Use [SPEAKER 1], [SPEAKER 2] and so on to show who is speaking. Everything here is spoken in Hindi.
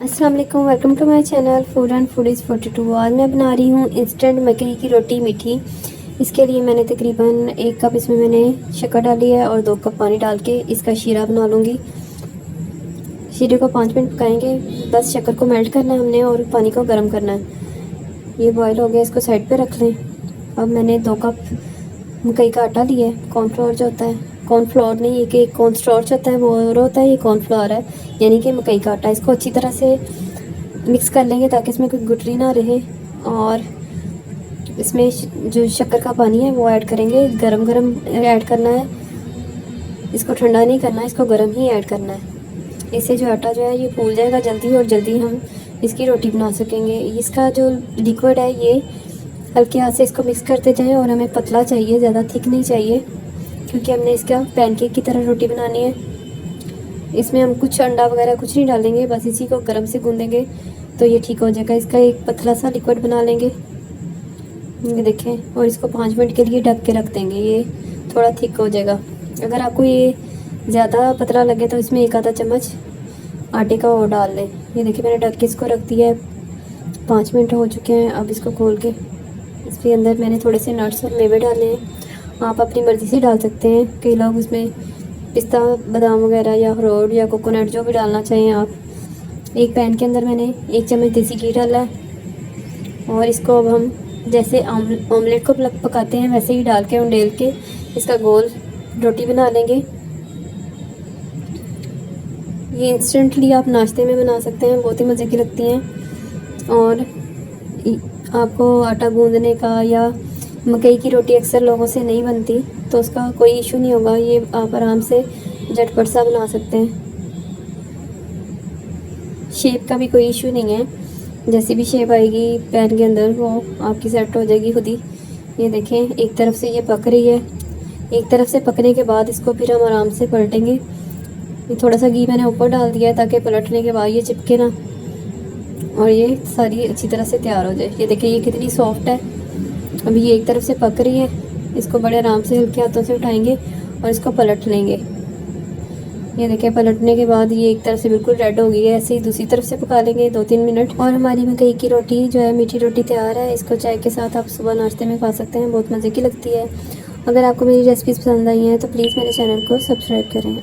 [SPEAKER 1] अस्सलाम वालेकुम, welcome to my channel food and foodies 42। आज मैं बना रही हूँ इंस्टेंट मकई की रोटी मीठी। इसके लिए मैंने तकरीबन 1 कप इसमें मैंने शक्कर डाली है और 2 कप पानी डाल के इसका शीरा बना लूँगी। शीरे को 5 मिनट पकाएंगे। बस शक्कर को मेल्ट करना है हमने और पानी को गर्म करना है। ये बॉयल हो गया, इसको साइड पर रख लें। अब मैंने 2 कप मकई का आटा लिया है। कॉर्नफ्लोर जो होता है, कॉर्नफ्लोर नहीं, एक कॉर्न स्टार्च होता है वो और होता है, ये कॉर्नफ्लोर है यानी कि मकई का आटा। इसको अच्छी तरह से मिक्स कर लेंगे ताकि इसमें कोई गुठली ना रहे। और इसमें जो शक्कर का पानी है वो ऐड करेंगे। गरम गरम ऐड करना है, इसको ठंडा नहीं करना है, इसको गरम ही ऐड करना है। इससे जो आटा जो है ये फूल जाएगा जल्दी और जल्दी हम इसकी रोटी बना सकेंगे। इसका जो लिक्विड है ये हल्के हाथ से इसको मिक्स करते जाएं और हमें पतला चाहिए, ज़्यादा थिक नहीं चाहिए, क्योंकि हमने इसका पैनकेक की तरह रोटी बनानी है। इसमें हम कुछ अंडा वगैरह कुछ नहीं डालेंगे, बस इसी को गरम से गूंदेंगे तो ये ठीक हो जाएगा। इसका एक पतला सा लिक्विड बना लेंगे, ये देखें, और इसको 5 मिनट के लिए ढक के रख देंगे। ये थोड़ा थिक हो जाएगा। अगर आपको ये ज़्यादा पतला लगे तो इसमें 1 आधा चम्मच आटे का और डाल लें। ये देखिए मैंने ढक के इसको रख दिया है। 5 मिनट हो चुके हैं। अब इसको खोल के इसके अंदर मैंने थोड़े से नट्स और मेवे डाले हैं। आप अपनी मर्ज़ी से डाल सकते हैं। कई लोग उसमें पिस्ता बादाम वगैरह या अखरोट या कोकोनट जो भी डालना चाहें आप। एक पैन के अंदर मैंने 1 चम्मच देसी घी डाला है और इसको अब हम जैसे ऑमलेट को पकाते हैं वैसे ही डाल के उंडेल के इसका गोल रोटी बना लेंगे। ये इंस्टेंटली आप नाश्ते में बना सकते हैं, बहुत ही मज़े की लगती हैं। और आपको आटा गूंदने का या मकई की रोटी अक्सर लोगों से नहीं बनती तो उसका कोई इशू नहीं होगा। ये आप आराम से झटपट सा बना सकते हैं। शेप का भी कोई इशू नहीं है, जैसी भी शेप आएगी पैन के अंदर वो आपकी सेट हो जाएगी खुद ही। ये देखें, एक तरफ से ये पक रही है। एक तरफ से पकने के बाद इसको फिर हम आराम से पलटेंगे। ये थोड़ा सा घी मैंने ऊपर डाल दिया है ताकि पलटने के बाद ये चिपके ना और ये सारी अच्छी तरह से तैयार हो जाए। ये देखिए ये कितनी सॉफ्ट है। अभी ये एक तरफ से पक रही है, इसको बड़े आराम से हल्के हाथों से उठाएंगे और इसको पलट लेंगे। ये देखिए पलटने के बाद ये एक तरफ से बिल्कुल रेड हो गई है। ऐसे ही दूसरी तरफ से पका लेंगे 2-3 मिनट और हमारी मकई की रोटी जो है मीठी रोटी तैयार है। इसको चाय के साथ आप सुबह नाश्ते में खा सकते हैं, बहुत मज़े की लगती है। अगर आपको मेरी रेसिपीज़ पसंद आई हैं तो प्लीज़ मेरे चैनल को सब्सक्राइब करें।